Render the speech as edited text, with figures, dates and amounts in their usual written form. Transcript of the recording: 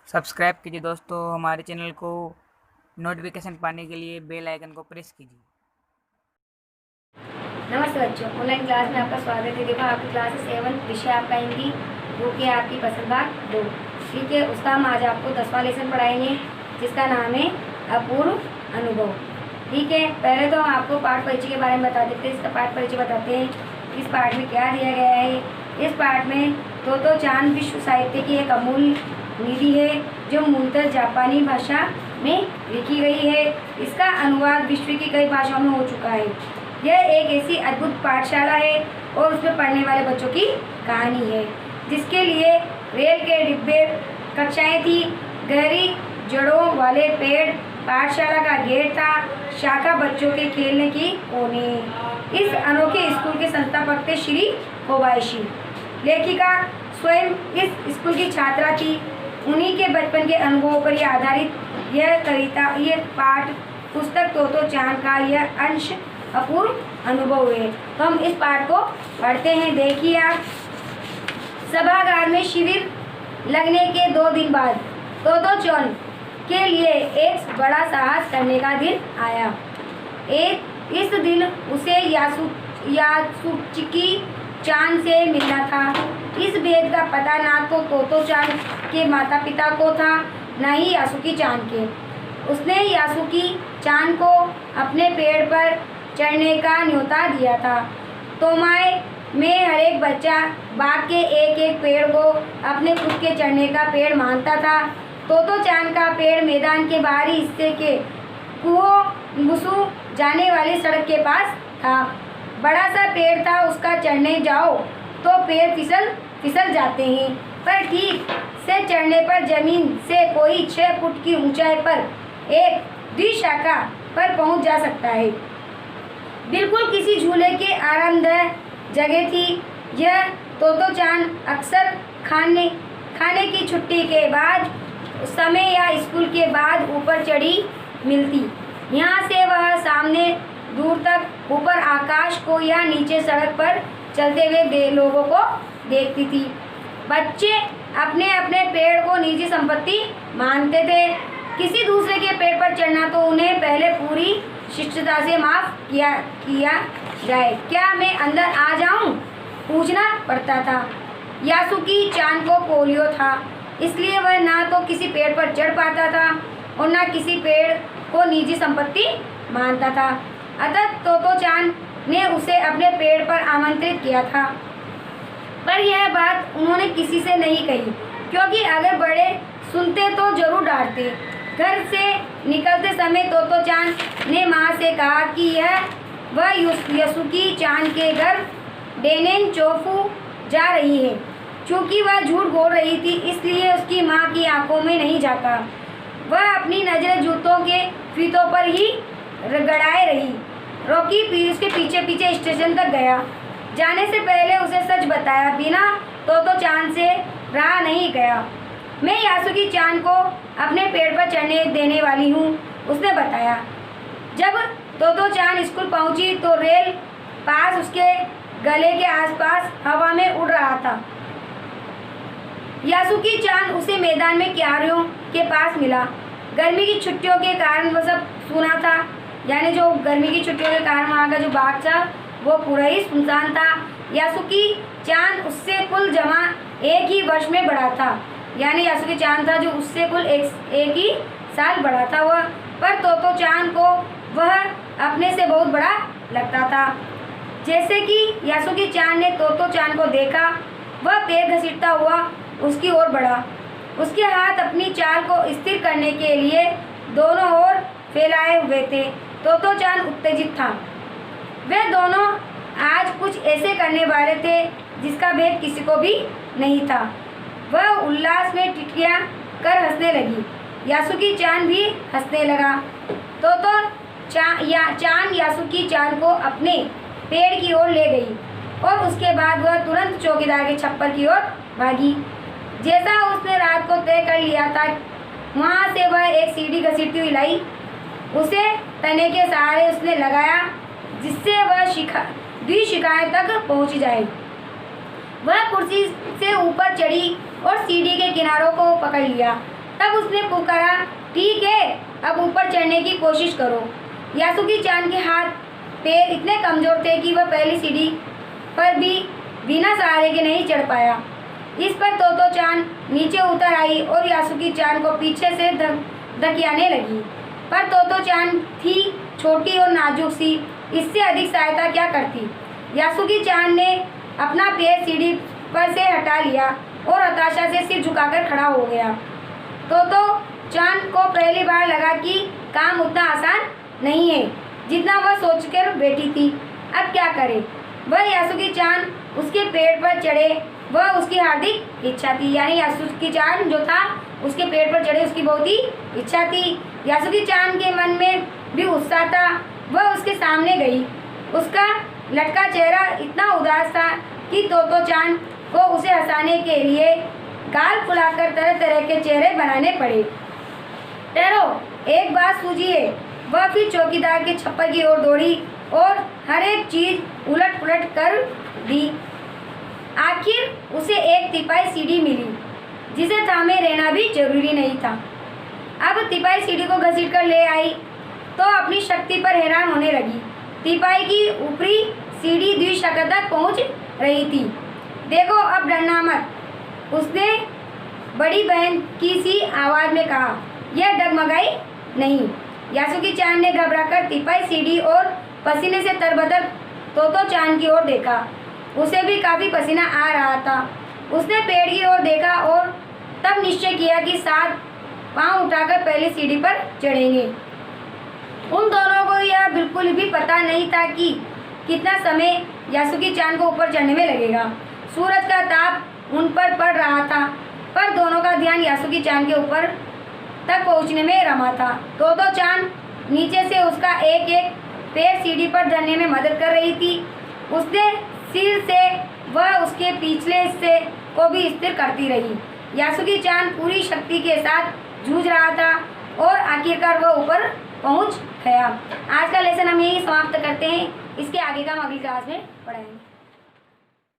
Subscribe कीजिए दोस्तों हमारे चैनल को। नोटिफिकेशन पाने के लिए बेल आइकन को प्रेस कीजिए। नमस्ते बच्चों, ऑनलाइन क्लास में आपका स्वागत है। देखो आपकी क्लास 7 विषय आपका हिंदी, वो कि आपकी पसंद भाग 2। ठीक है, उसका हम आज आपको 10वां लेसन पढ़ाएंगे जिसका नाम है अपूर्व अनुभव। ठीक है, पहले तो हम आपको पाठ परिचय के बारे में बता देते हैं। इसका पाठ परिचय बताते हैं, इस पाठ में क्या दिया गया है। इस पाठ में तोतो चान विश्व साहित्य की एक अमूल्य निधि है जो मूलतः जापानी भाषा में लिखी गई है। इसका अनुवाद विश्व की कई भाषाओं में हो चुका है। यह एक ऐसी अद्भुत पाठशाला है और उसमें पढ़ने वाले बच्चों की कहानी है जिसके लिए रेल के डिब्बे, कक्षाएं थी, गहरी जड़ों वाले पेड़, पाठशाला का गेट था, शाखा बच्चों के खेलने की कोने। इस अनोखे स्कूल के संस्थापक थे श्री कोबायाशी। लेखिका स्वयं इस स्कूल की छात्रा थी। उन्हीं के बचपन के अनुभवों पर यह आधारित यह पाठ पुस्तक तोतो चान का यह अंश अपूर्व अनुभव है। तो हम इस पाठ को पढ़ते हैं। देखिए आप, सभागार में शिविर लगने के 2 दिन बाद तोतो चान के लिए एक बड़ा साहस करने का दिन आया। इस दिन उसे यासुकी चान से मिलना था। इस भेद का पता ना तो तोतो चान के माता पिता को था, न ही यासुकी चान के। उसने यासुकी चान को अपने पेड़ पर चढ़ने का न्योता दिया था। तोमाए में हर एक बच्चा बाग के एक एक पेड़ को अपने खुद के चढ़ने का पेड़ मानता था। तोतो चान का पेड़ मैदान के बाहरी हिस्से के कुओं गुसू जाने वाली सड़क के पास था। बड़ा सा पेड़ था, उसका चढ़ने जाओ तो पैर फिसल जाते हैं, पर ठीक से चढ़ने पर जमीन से कोई 6 फुट की ऊंचाई पर एक द्विशाखा पर पहुंच जा सकता है। बिल्कुल किसी झूले के आरामदायक जगह थी। यह तोतो चान अक्सर खाने की छुट्टी के बाद समय या स्कूल के बाद ऊपर चढ़ी मिलती। यहाँ से वह सामने दूर तक ऊपर आकाश को या नीचे सड़क पर चलते हुए लोगों को देखती थी। बच्चे अपने अपने पेड़ को निजी संपत्ति मानते थे। किसी दूसरे के पेड़ पर चढ़ना तो उन्हें पहले पूरी शिष्टता से माफ किया जाए। क्या मैं अंदर आ जाऊं? पूछना पड़ता था। यासुकी चान को पोलियो था, इसलिए वह ना तो किसी पेड़ पर चढ़ पाता था और ना किसी पेड़ को निजी संपत्ति मानता था। अतः तोतो चान ने उसे अपने पेड़ पर आमंत्रित किया था, पर यह बात उन्होंने किसी से नहीं कही, क्योंकि अगर बड़े सुनते तो जरूर डांटते। घर से निकलते समय तोतो चान ने माँ से कहा कि वह यासुकी चान के घर डेनेन चोफू जा रही है। चूँकि वह झूठ बोल रही थी, इसलिए उसकी माँ की आंखों में नहीं झाँका। वह अपनी नज़रें जूतों के फीतों पर ही गड़ाए रही। रॉकी उसके पीछे पीछे स्टेशन तक गया। जाने से पहले उसे सच बताया बिना तोतो चान से रहा नहीं गया। मैं यासुकी चान को अपने पेड़ पर चढ़ने देने वाली हूँ, उसने बताया। जब तोतो चान स्कूल पहुँची तो रेल पास उसके गले के आसपास हवा में उड़ रहा था। यासुकी चान उसे मैदान में क्यारियों के पास मिला। गर्मी की छुट्टियों के कारण वह सब सुना था, यानी जो गर्मी की छुट्टियों के कारण वहाँ का जो बाग था वो पूरा ही सुनसान था। यासुकी चान उससे कुल जमा एक ही वर्ष में बड़ा था, यानी यासुकी चान था जो उससे कुल एक ही साल बड़ा था वह। पर तोतो चान को वह अपने से बहुत बड़ा लगता था। जैसे कि यासुकी चान ने तोतो चान को देखा, वह पैर घसीटता हुआ उसकी ओर बढ़ा। उसके हाथ अपनी चाल को स्थिर करने के लिए दोनों ओर फैलाए हुए थे। तोतो चान उत्तेजित था। वे दोनों आज कुछ ऐसे करने वाले थे जिसका भेद किसी को भी नहीं था। वह उल्लास में टिटकियाँ कर हंसने लगी। यासुकी चान भी हंसने लगा। तोतो चान यासुकी चान को अपने पेड़ की ओर ले गई और उसके बाद वह तुरंत चौकीदार के छप्पर की ओर भागी। जैसा उसने रात को तय कर लिया था, वहाँ से वह एक सीढ़ी घसीटती हुई लाई। उसे तने के सहारे उसने लगाया जिससे वह द्विशिखाएं तक पहुँच जाए। वह कुर्सी से ऊपर चढ़ी और सीढ़ी के किनारों को पकड़ लिया। तब उसने पुकारा, ठीक है, अब ऊपर चढ़ने की कोशिश करो। यासुकी चान के हाथ पैर इतने कमज़ोर थे कि वह पहली सीढ़ी पर भी बिना सहारे के नहीं चढ़ पाया। इस पर तोतो चान नीचे उतर आई और यासुकी चान को पीछे से धकियाने लगी। पर तोतो चान थी छोटी और नाजुक सी, इससे अधिक सहायता क्या करती। यासुकी चान ने अपना पैर सीढ़ी पर से हटा लिया और हताशा से सिर झुकाकर खड़ा हो गया। तोतो चान को पहली बार लगा कि काम उतना आसान नहीं है जितना वह सोचकर बैठी थी। अब क्या करे। वह यासुकी चान उसके पेड़ पर चढ़े, वह उसकी हार्दिक इच्छा थी। यानी यासुकी चान जो था उसके पेड़ पर चढ़े उसकी बहुत ही इच्छा थी। यासुकी चान के मन में भी उत्साह था। वह उसके सामने गई। उसका लटका चेहरा इतना उदास था कि तोतो चान को उसे हंसाने के लिए गाल फुलाकर तरह तरह के चेहरे बनाने पड़े। ठहरो, एक बात सूझी है। वह फिर चौकीदार के छप्पर की ओर दौड़ी और हर एक चीज उलट पुलट कर दी। आखिर उसे एक तिपाई सीढ़ी मिली जिसे थामे रहना भी जरूरी नहीं था। अब तिपाई सीढ़ी को घसीट कर ले आई तो अपनी शक्ति पर हैरान होने लगी। तिपाई की ऊपरी सीढ़ी द्विशक्र तक पहुंच रही थी। देखो, अब डरना मत, उसने बड़ी बहन की सी आवाज़ में कहा। यह डगमगाई नहीं। यासुकी चान ने घबराकर तिपाई सीढ़ी और पसीने से तरबतर तोतो चान की ओर देखा। उसे भी काफ़ी पसीना आ रहा था। उसने पेड़ की ओर देखा और तब निश्चय किया कि 7 पाँव उठाकर पहले सीढ़ी पर चढ़ेंगे। उन दोनों को यह बिल्कुल भी पता नहीं था कि कितना समय यासुकी चान को ऊपर चढ़ने में लगेगा। सूरज का ताप उन पर पड़ रहा था, पर दोनों का ध्यान यासुकी चान के ऊपर तक पहुंचने में रमा था। तोतो चान नीचे से उसका एक एक पैर सीढ़ी पर धरने में मदद कर रही थी। उसने सिर से वह उसके पिछले हिस्से को भी स्थिर करती रही। यासुकी चान पूरी शक्ति के साथ जूझ रहा था और आखिरकार वह ऊपर पहुंच गया। आज का लेसन हम यही समाप्त करते हैं। इसके आगे का हम अगली क्लास में पढ़ाएंगे।